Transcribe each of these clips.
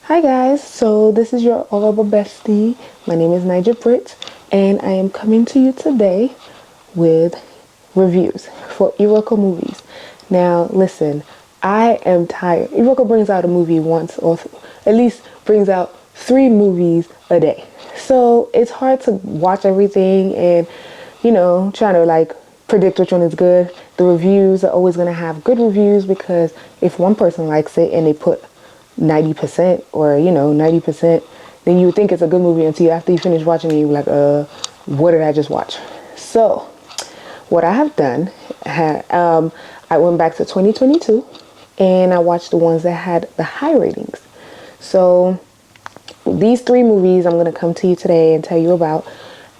Hi guys, so this is your Oraba bestie. My name is AjeButta, and I am coming to you today with reviews for Iroko movies. Now, listen, I am tired. Iroko brings out a movie once, or at least brings out 3 movies a day. So it's hard to watch everything and, trying to like predict which one is good. The reviews are always going to have good reviews because if one person likes it and they put 90% or 90%, then you would think it's a good movie until after you finish watching it, you're like, what did I just watch? So what I have done, I went back to 2022 and I watched the ones that had the high ratings. So these 3 movies I'm going to come to you today and tell you about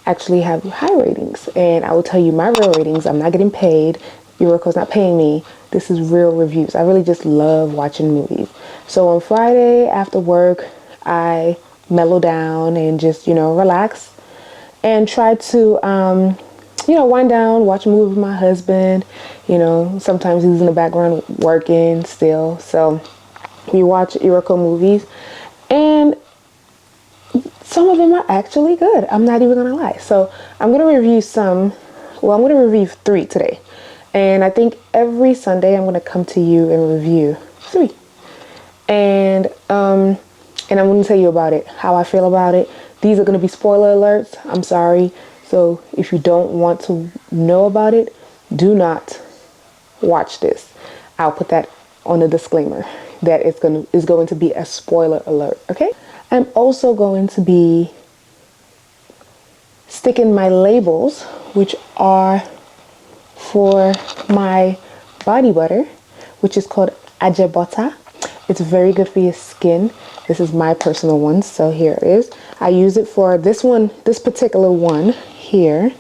actually have high ratings, and I will tell you my real ratings. I'm not getting paid. Iroko's not paying me. This is real reviews. I really just love watching movies. So on Friday after work, I mellow down and just, relax and try to, wind down, watch a movie with my husband. Sometimes he's in the background working still. So we watch Iroko movies, and some of them are actually good. I'm not even gonna lie. So I'm gonna review I'm gonna review 3 today. And I think every Sunday I'm gonna come to you and review 3. And I'm gonna tell you about it, how I feel about it. These are gonna be spoiler alerts. I'm sorry. So if you don't want to know about it, do not watch this. I'll put that on the disclaimer that it's going to be a spoiler alert, okay? I'm also going to be sticking my labels, which are for my body butter, which is called AjeButta. It's very good for your skin. This is my personal one, so here it is. I use it for this one. This particular one here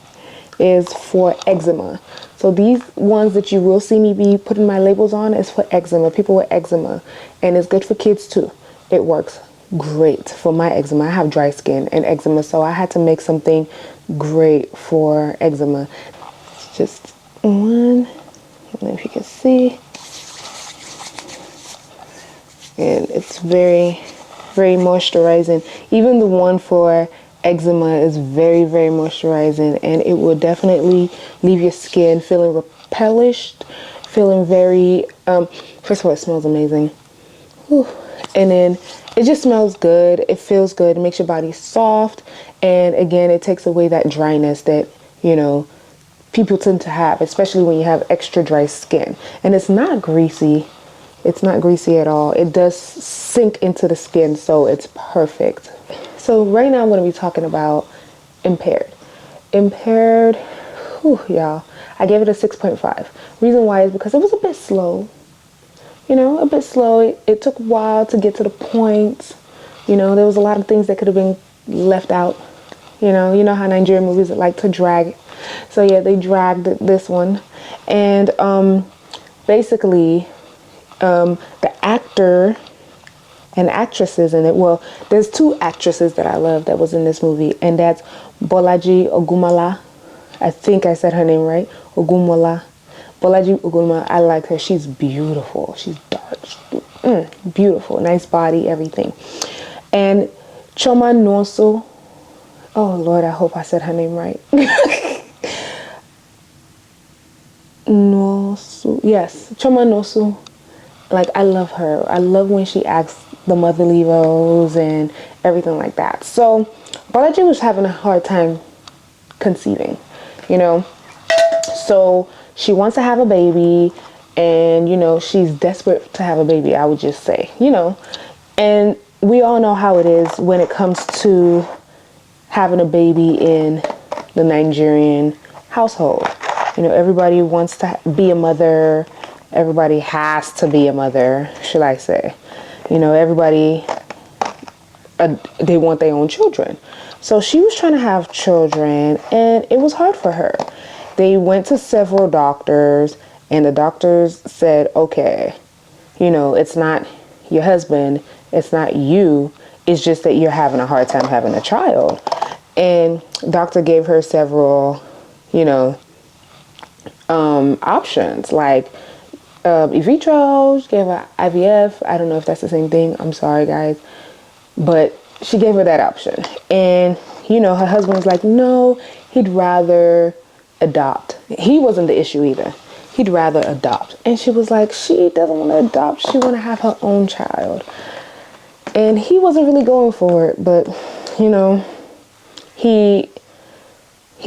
is for eczema. So these ones that you will see me be putting my labels on is for eczema, people with eczema, and it's good for kids too. It works great for my eczema. I have dry skin and eczema, so I had to make something great for eczema. It's just one, I don't know if you can see, and it's very, very moisturizing. Even the one for eczema is very, very moisturizing, and it will definitely leave your skin feeling repellished, feeling very, first of all, it smells amazing. Whew. And then it just smells good. It feels good. It makes your body soft. And again, it takes away that dryness that, people tend to have, especially when you have extra dry skin. And it's not greasy. It's not greasy at all. It does sink into the skin, so it's perfect. So right now I'm going to be talking about Impaired. Impaired, whew, y'all. I gave it a 6.5. Reason why is because it was a bit slow. A bit slow. It took a while to get to the point. There was a lot of things that could have been left out. You know how Nigerian movies like to drag. So yeah, they dragged this one. And basically, the actor and actresses in it. Well, there's 2 actresses that I love that was in this movie, and that's Bolaji Ogumala. I think I said her name right. Ogumala. Bolaji Ogumala. I like her. She's beautiful. She's dark. Beautiful. Nice body, everything. And Choma Nonso. Oh Lord, I hope I said her name right. Nosu. Yes, Choma Nosu. Like, I love her. I love when she acts the motherly roles and everything like that. So Bolaji was having a hard time conceiving, So she wants to have a baby, and, she's desperate to have a baby, I would just say, And we all know how it is when it comes to having a baby in the Nigerian household. Everybody wants to be a mother. Everybody has to be a mother, should I say. Everybody, they want their own children. So she was trying to have children, and it was hard for her. They went to several doctors, and the doctors said, okay, it's not your husband, it's not you, it's just that you're having a hard time having a child. And doctor gave her several, options, like in vitro, she gave her IVF. I don't know if that's the same thing. I'm sorry, guys. But she gave her that option. And, her husband was like, no, he'd rather adopt. He wasn't the issue either. He'd rather adopt. And she was like, she doesn't want to adopt. She want to have her own child. And he wasn't really going for it. But, he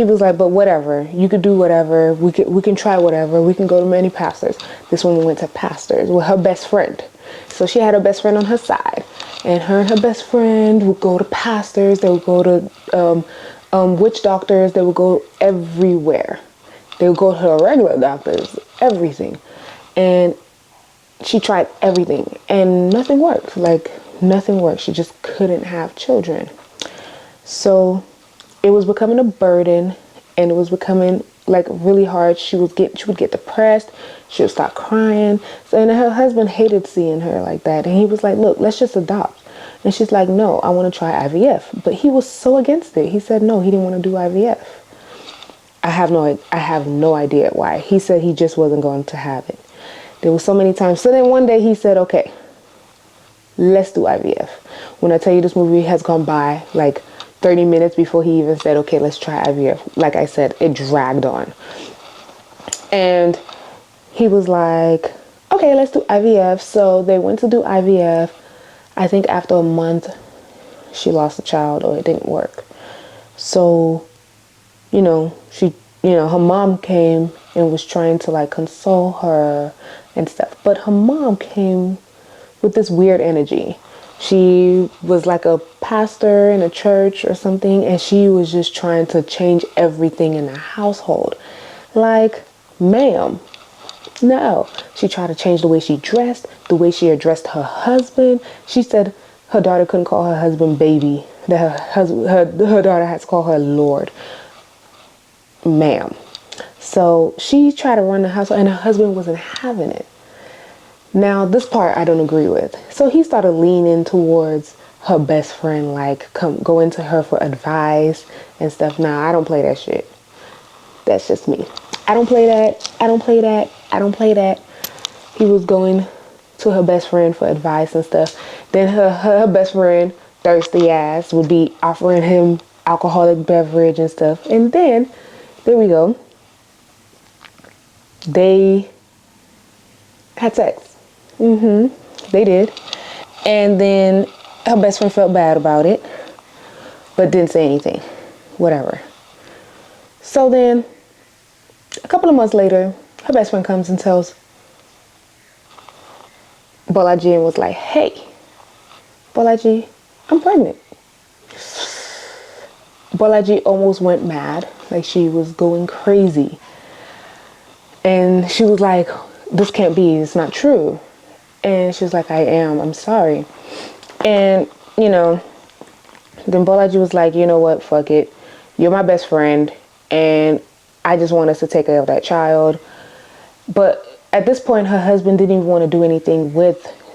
was like, but whatever, you could do whatever. We can try whatever. We can go to many pastors. This woman went to pastors with her best friend. So she had her best friend on her side, and her best friend would go to pastors. They would go to witch doctors. They would go everywhere. They would go to her regular doctors, everything. And she tried everything, and nothing worked. Like, nothing worked. She just couldn't have children. So it was becoming a burden, and it was becoming like really hard. She would get depressed. She would start crying. So, and her husband hated seeing her like that. And he was like, look, let's just adopt. And she's like, no, I want to try IVF. But he was so against it. He said, no, he didn't want to do IVF. I have no idea why. He said he just wasn't going to have it. There was so many times. So then one day he said, okay, let's do IVF. When I tell you, this movie has gone by like 30 minutes before he even said, okay, let's try IVF. Like I said, it dragged on. And he was like, okay, let's do IVF. So they went to do IVF. I think after a month, she lost a child, or it didn't work. So, her mom came and was trying to like console her and stuff. But her mom came with this weird energy. She was like a pastor in a church or something, and she was just trying to change everything in the household. Like, ma'am, no. She tried to change the way she dressed, the way she addressed her husband. She said her daughter couldn't call her husband baby, that her daughter has to call her Lord. Ma'am. So she tried to run the household, and her husband wasn't having it. Now, this part I don't agree with. So he started leaning towards her best friend, like going to her for advice and stuff. Nah, I don't play that shit. That's just me. I don't play that. I don't play that. I don't play that. He was going to her best friend for advice and stuff. Then her best friend, thirsty ass, would be offering him alcoholic beverage and stuff. And then, there we go. They had sex. They did. And then her best friend felt bad about it, but didn't say anything. Whatever. So then, a couple of months later, her best friend comes and tells Bolaji and was like, hey, Bolaji, I'm pregnant. Bolaji almost went mad. Like, she was going crazy. And she was like, this can't be. It's not true. And she was like, I'm sorry. And, then Bolaji was like, you know what? Fuck it. You're my best friend. And I just want us to take care of that child. But at this point, her husband didn't even want to do anything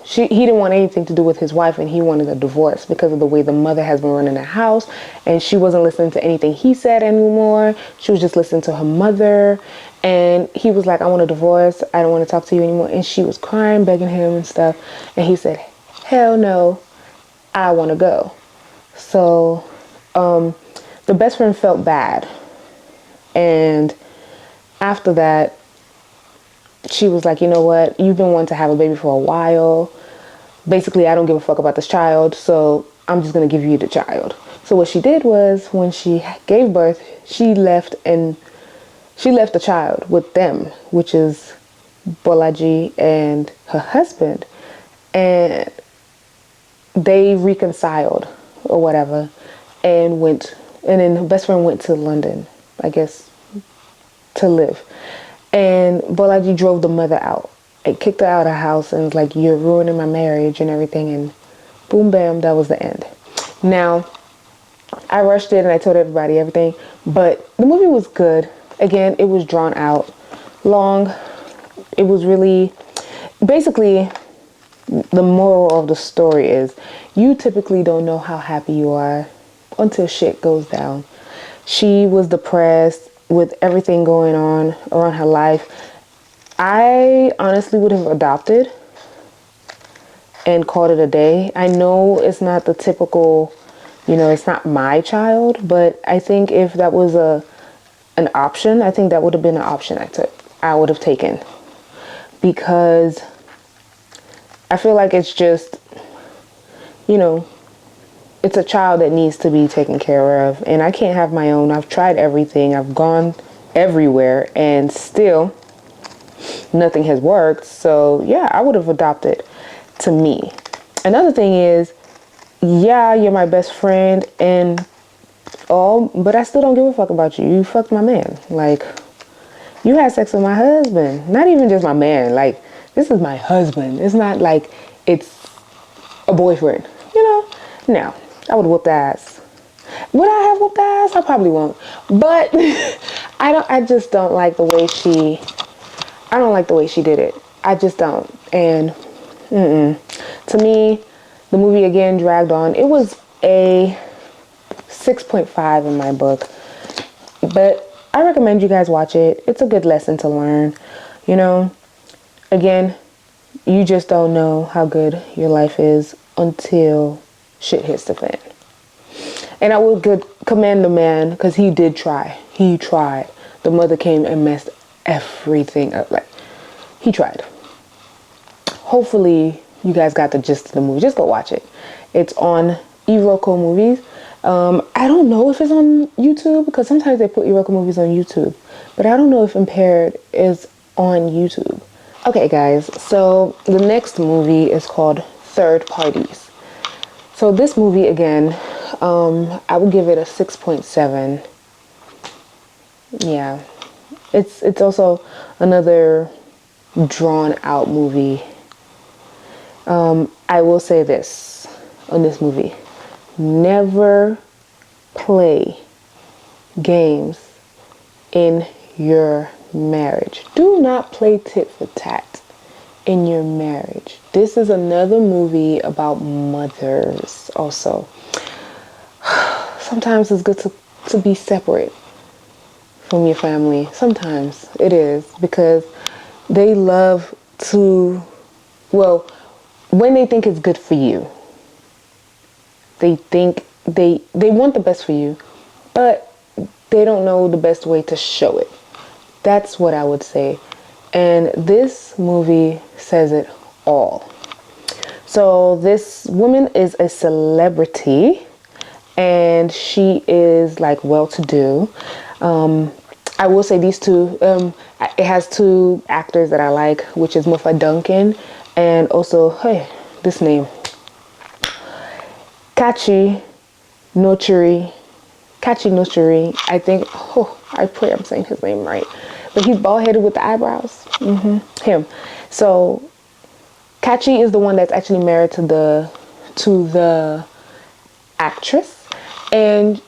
he didn't want anything to do with his wife, and he wanted a divorce because of the way the mother has been running the house, and she wasn't listening to anything he said anymore. She was just listening to her mother, and he was like, I want a divorce. I don't want to talk to you anymore. And she was crying, begging him and stuff. And he said, hell no, I want to go. So the best friend felt bad. And after that, she was like, you know what? You've been wanting to have a baby for a while. Basically, I don't give a fuck about this child, so I'm just going to give you the child. So what she did was, when she gave birth, she left the child with them, which is Bolaji and her husband. And they reconciled or whatever, and then her best friend went to London, I guess, to live. And Bolaji drove the mother out. It kicked her out of her house and was like, you're ruining my marriage and everything. And boom, bam, that was the end. Now, I rushed it and I told everybody everything. But the movie was good. Again, it was drawn out, long. It was really, basically, the moral of the story is, you typically don't know how happy you are until shit goes down. She was depressed with everything going on around her life. I honestly would have adopted. and called it a day. I know it's not the typical, it's not my child, but I think if that was an option, I think that would have been an option I would have taken, because I feel like it's just, it's a child that needs to be taken care of, and I can't have my own. I've tried everything. I've gone everywhere, and still nothing has worked. So yeah, I would have adopted to me. Another thing is, yeah, you're my best friend and all, but I still don't give a fuck about you. You fucked my man. Like, you had sex with my husband. Not even just my man. Like, this is my husband. It's not like it's a boyfriend. No, I would whoop the ass. Would I have whooped the ass? I probably won't. But I just don't like the way I don't like the way she did it. I just don't. And to me, the movie again dragged on. It was a 6.5 in my book. But I recommend you guys watch it. It's a good lesson to learn. Again, you just don't know how good your life is until shit hits the fan. And I will commend the man, because he did try. He tried. The mother came and messed everything up. Like, he tried. Hopefully, you guys got the gist of the movie. Just go watch it. It's on Iroko Movies. I don't know if it's on YouTube, because sometimes they put Iroko Movies on YouTube. But I don't know if Impaired is on YouTube. Okay, guys. So, the next movie is called Third Parties. So this movie, again, I would give it a 6.7. Yeah. It's also another drawn out movie. I will say this on this movie. Never play games in your marriage. Do not play tit for tat in your marriage. This is another movie about mothers also. Sometimes it's good to be separate from your family. Sometimes it is, because they love to, well, when they think it's good for you, they think they want the best for you, but they don't know the best way to show it. That's what I would say. And this movie says it all. So this woman is a celebrity, and she is like well-to-do. I will say these two, it has two actors that I like, which is Mufa Duncan and also, hey, this name, Kachi Nochiri. I think, I pray I'm saying his name right. But he's bald-headed with the eyebrows. Him. So Kachi is the one that's actually married to the actress, and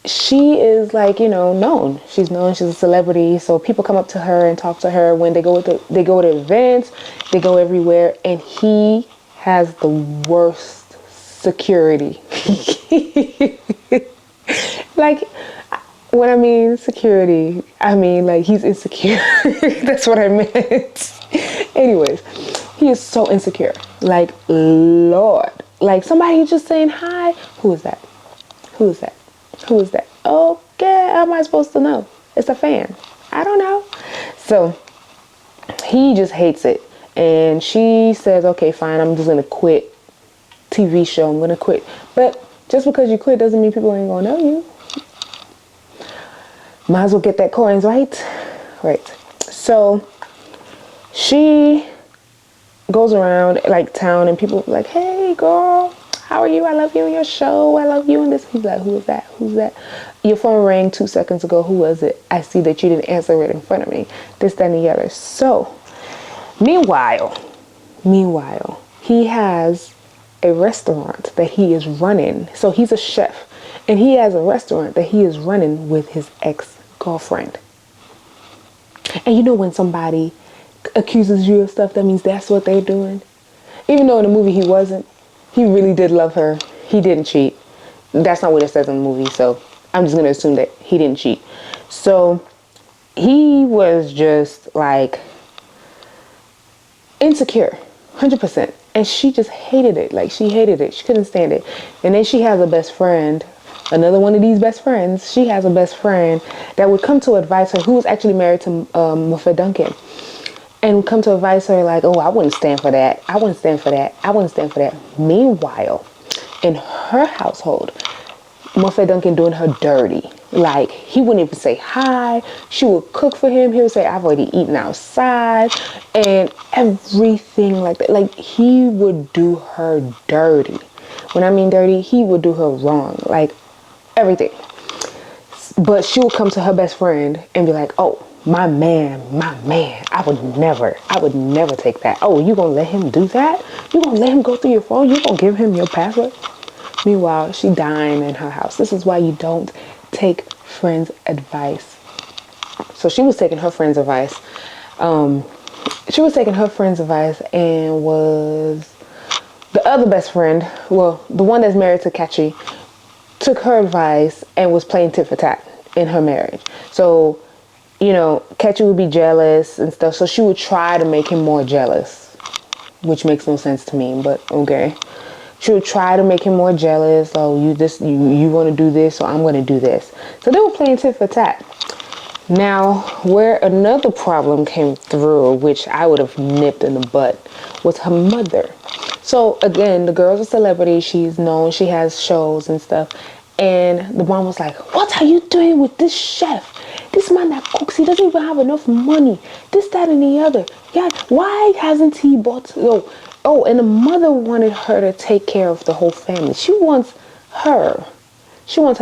she is like, known. She's known. She's a celebrity. So people come up to her and talk to her when they go to events. They go everywhere, and he has the worst security. Like, when I mean security, I mean like he's insecure. That's what I meant. Anyways, he is so insecure. Like, Lord. Like, somebody just saying hi. Who is that? Who is that? Who is that? Okay, how am I supposed to know? It's a fan. I don't know. So, he just hates it. And she says, okay, fine, I'm just going to quit TV show. I'm going to quit. But just because you quit doesn't mean people ain't going to know you. Might as well get that coins, right? Right. So she goes around like town, and people are like, hey girl, how are you? I love you in your show. I love you in this. He's like, who is that? Who's that? Your phone rang 2 seconds ago. Who was it? I see that you didn't answer it in front of me. This, that, and the other. So meanwhile, he has a restaurant that he is running. So he's a chef, and he has a restaurant that he is running with his ex-girlfriend. And when somebody accuses you of stuff, that means that's what they're doing. Even though in the movie he wasn't, he really did love her. He didn't cheat. That's not what it says in the movie, so I'm just going to assume that he didn't cheat. So he was just like insecure, 100%. And she just hated it. Like, she hated it. She couldn't stand it. And then she has a best friend, another one of these best friends. She has a best friend that would come to advise her, who was actually married to Muffet Duncan, and would come to advise her like, oh, I wouldn't stand for that. I wouldn't stand for that. I wouldn't stand for that. Meanwhile, in her household, Muffet Duncan doing her dirty. Like, he wouldn't even say hi. She would cook for him. He would say, I've already eaten outside. And everything like that. Like, he would do her dirty. When I mean dirty, he would do her wrong. Like, everything. But she would come to her best friend and be like, oh, my man, I would never take that. Oh, you gonna let him do that? You gonna let him go through your phone? You gonna give him your password? Meanwhile, she dying in her house. This is why you don't take friends' advice. So she was taking her friend's advice. And was the other best friend, well, the one that's married to Kachi, took her advice and was playing tit for tat in her marriage. So, you know, Kachi would be jealous and stuff. So she would try to make him more jealous, which makes no sense to me, but okay. She would try to make him more jealous. Oh, you want to do this, so I'm going to do this. So they were playing tit for tat. Now, where another problem came through, which I would have nipped in the butt, was her mother. So again, the girl's a celebrity. She's known. She has shows and stuff. And the mom was like, what are you doing with this chef? This man that cooks, he doesn't even have enough money. This, that, and the other. Yeah, why hasn't he bought... Oh, and the mother wanted her to take care of the whole family. She wants her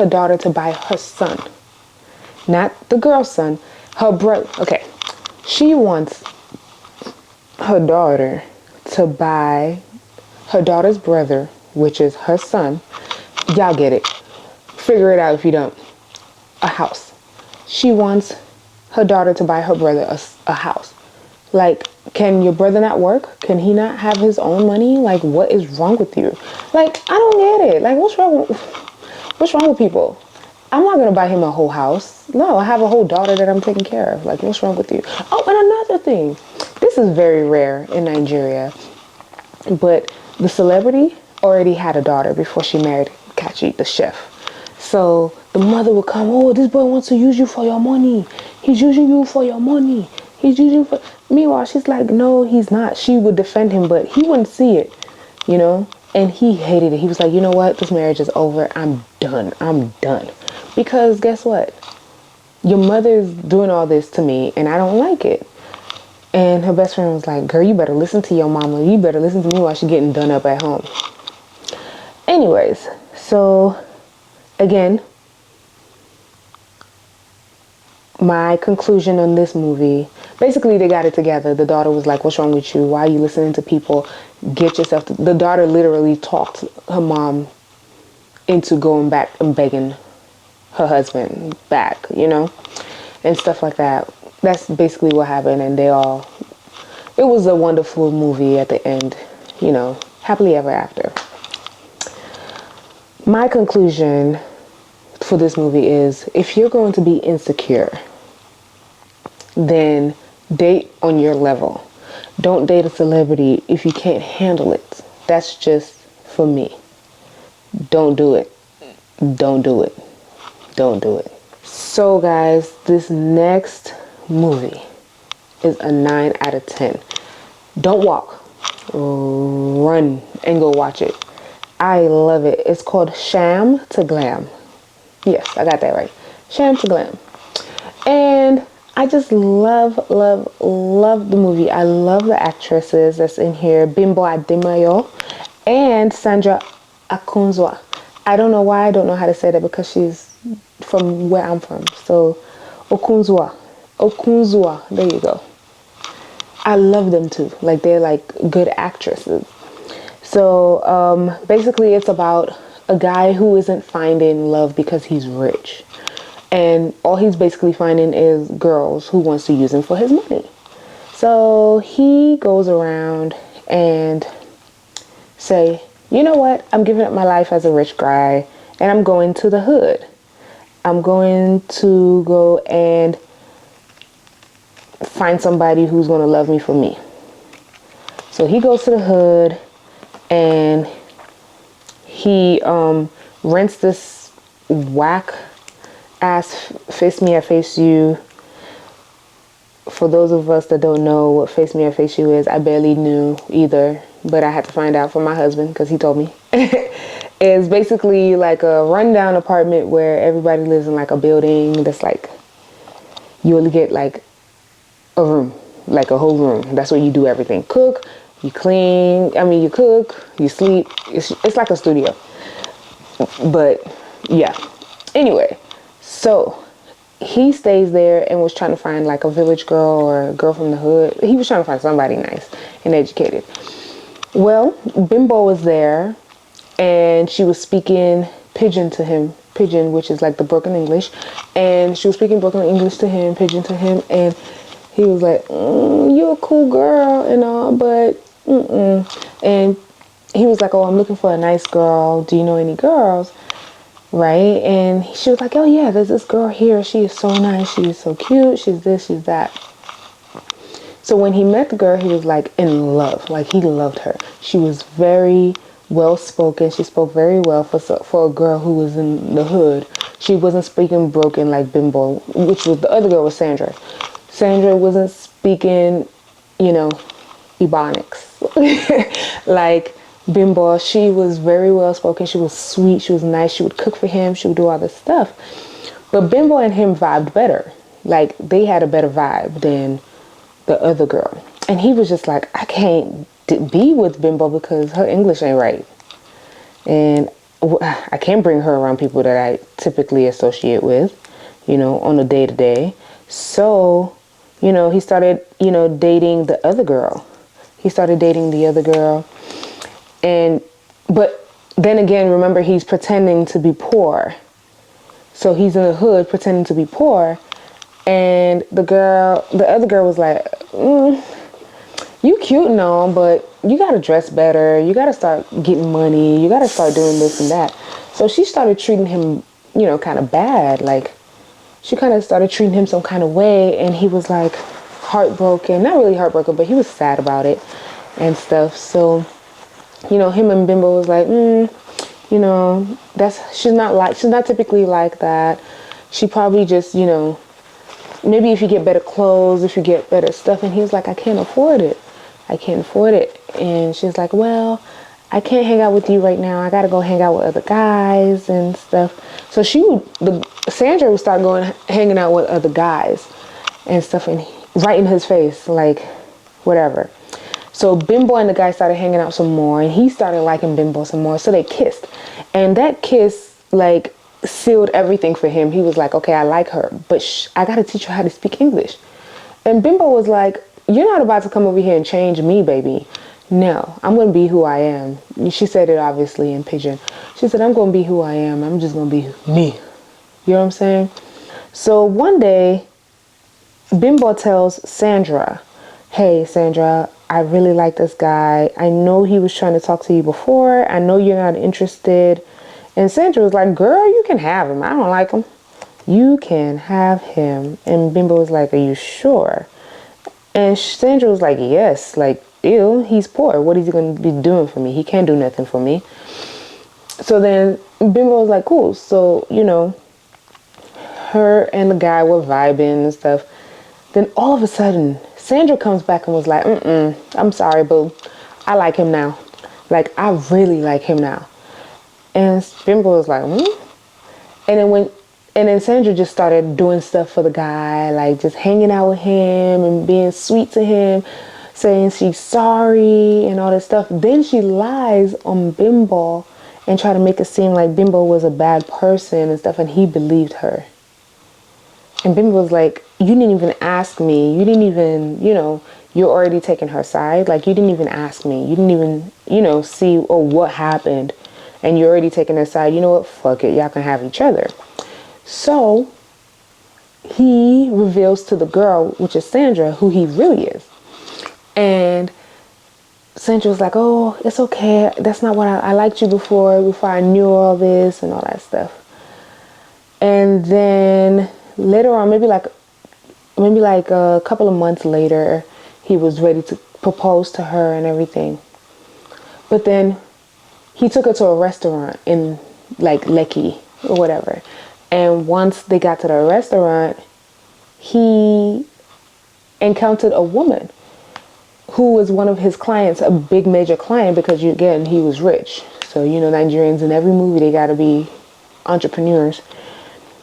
daughter to buy her son. Not the girl's son, her brother. Okay, she wants her daughter to buy her daughter's brother, which is her son. Y'all get it. Figure it out if you don't. A house. She wants her daughter to buy her brother a house. Like, can your brother not work? Can he not have his own money? Like, what is wrong with you? Like, I don't get it. Like, what's wrong with people? I'm not going to buy him a whole house. No, I have a whole daughter that I'm taking care of. Like, what's wrong with you? Oh, and another thing. This is very rare in Nigeria. But the celebrity already had a daughter before she married Kachi, the chef. So the mother would come, oh, this boy wants to use you for your money. He's using you for your money. He's using you for... Meanwhile, she's like, no, he's not. She would defend him, but he wouldn't see it, you know? And he hated it. He was like, you know what? This marriage is over. I'm done. Because guess what? Your mother's doing all this to me, and I don't like it. And her best friend was like, girl, you better listen to your mama. You better listen to me while she's getting done up at home. Anyways, so again, my conclusion on this movie, basically they got it together. The daughter was like, what's wrong with you? Why are you listening to people? Get yourself to... The daughter literally talked her mom into going back and begging her husband back, you know, and stuff like that. That's basically what happened. And it was a wonderful movie at the end, you know, happily ever after. My conclusion for this movie is, if you're going to be insecure, then date on your level. Don't date a celebrity if you can't handle it. That's just for me. Don't do it. Don't do it. Don't do it. So guys, this next movie is a 9 out of 10. Don't walk. Run and go watch it. I love it. It's called Sham to Glam. Yes, I got that right. Sham to Glam. And I just love the movie. I love the actresses that's in here. Bimbo Adebayo and Sandra Akunzwa. I don't know why I don't know how to say that, because she's from where I'm from. So Okunzwa, there you go. I love them too. Like, they're like good actresses. So basically it's about a guy who isn't finding love because he's rich. And all he's basically finding is girls who wants to use him for his money. So he goes around and say, you know what? I'm giving up my life as a rich guy and I'm going to the hood. I'm going to go and find somebody who's going to love me for me. So he goes to the hood and he rents this whack ass Face Me I Face You. For those of us that don't know what Face Me I Face You is, I barely knew either, but I had to find out from my husband because he told me. It's basically like a rundown apartment where everybody lives in like a building that's like, you only get like a room, like a whole room. That's where you do everything. Cook, you clean, you cook, you sleep. It's like a studio. But yeah. Anyway, so he stays there and was trying to find like a village girl or a girl from the hood. He was trying to find somebody nice and educated. Well, Bimbo was there and she was speaking pidgin to him. Pidgin, which is like the broken English. And she was speaking broken English to him, pidgin to him. And he was like, you're a cool girl and all, but And he was like, oh, I'm looking for a nice girl. Do you know any girls? Right? And she was like, oh yeah, there's this girl here. She is so nice. She is so cute. She's this, she's that. So when he met the girl, he was like in love. Like he loved her. She was very well spoken. She spoke very well for a girl who was in the hood. She wasn't speaking broken like Bimbo, which was the other girl was Sandra. Sandra wasn't speaking, Ebonics. Like Bimbo, she was very well spoken. She was sweet. She was nice. She would cook for him. She would do all this stuff. But Bimbo and him vibed better. Like they had a better vibe than the other girl. And he was just like, I can't be with Bimbo because her English ain't right. And I can't bring her around people that I typically associate with, on a day-to-day. So, he started, dating the other girl. He started dating the other girl. But then again, remember, he's pretending to be poor. So he's in the hood pretending to be poor. And the other girl was like, you cute and all, but you got to dress better. You got to start getting money. You got to start doing this and that. So she started treating him, kind of bad. Like she kind of started treating him some kind of way. And he was like heartbroken, not really heartbroken, but he was sad about it and stuff. So, him and Bimbo was like, she's not typically like that. She probably just, maybe if you get better clothes, if you get better stuff. And he was like, I can't afford it. And she's like, well, I can't hang out with you right now. I got to go hang out with other guys and stuff. So Sandra would start hanging out with other guys and stuff, and right in his face, like whatever. So Bimbo and the guy started hanging out some more, and he started liking Bimbo some more. So they kissed, and that kiss like sealed everything for him. He was like, okay, I like her, but I got to teach her how to speak English. And Bimbo was like, you're not about to come over here and change me, baby. No, I'm going to be who I am. She said it obviously in Pidgin. She said, I'm going to be who I am. I'm just going to be me. You know what I'm saying? So one day, Bimbo tells Sandra, hey, Sandra, I really like this guy. I know he was trying to talk to you before. I know you're not interested. And Sandra was like, girl, you can have him. I don't like him. You can have him. And Bimbo was like, are you sure? And Sandra was like, yes. Like, ew, he's poor. What is he going to be doing for me? He can't do nothing for me. So then Bimbo was like, cool. So, her and the guy were vibing and stuff. Then all of a sudden, Sandra comes back and was like, I'm sorry, boo. I like him now. Like, I really like him now. And Bimbo was like, And then Sandra just started doing stuff for the guy, like just hanging out with him and being sweet to him, saying she's sorry and all this stuff. Then she lies on Bimbo and try to make it seem like Bimbo was a bad person and stuff, and he believed her. And Bimbo was like, you didn't even ask me. You didn't even, you're already taking her side. Like, you didn't even ask me. You didn't even, see what happened. And you're already taking her side. You know what? Fuck it. Y'all can have each other. So he reveals to the girl, which is Sandra, who he really is. And Sandra was like, oh, it's okay. That's not what I liked you before I knew all this and all that stuff. And then later on, maybe like a couple of months later, he was ready to propose to her and everything. But then he took her to a restaurant in like Lekki or whatever. And once they got to the restaurant, he encountered a woman who was one of his clients, a big major client, because again, he was rich. So, you know, Nigerians in every movie, they got to be entrepreneurs.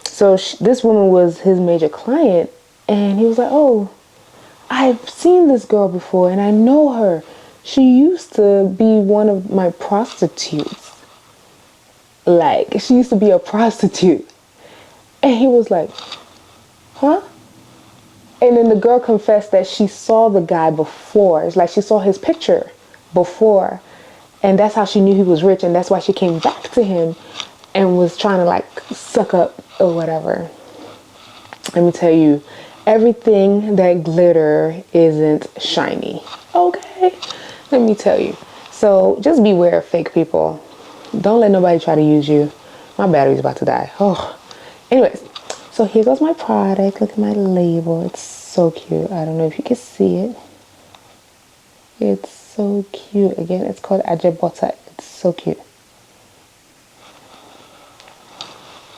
So this woman was his major client, and he was like, oh, I've seen this girl before and I know her. She used to be one of my prostitutes. Like, she used to be a prostitute. And he was like, huh? And then the girl confessed that she saw the guy before. It's like she saw his picture before. And that's how she knew he was rich. And that's why she came back to him and was trying to like suck up or whatever. Let me tell you, everything that glitter isn't shiny. Okay? Let me tell you. So just beware of fake people. Don't let nobody try to use you. My battery's about to die. Oh. Anyways, so here goes my product. Look at my label. It's so cute. I don't know if you can see it. It's so cute. Again, it's called AjeButta. It's so cute.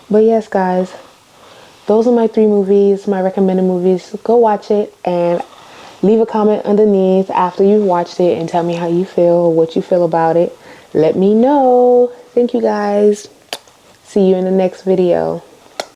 But yes, guys, those are my 3 movies, my recommended movies. Go watch it and leave a comment underneath after you've watched it and tell me how you feel, what you feel about it. Let me know. Thank you, guys. See you in the next video.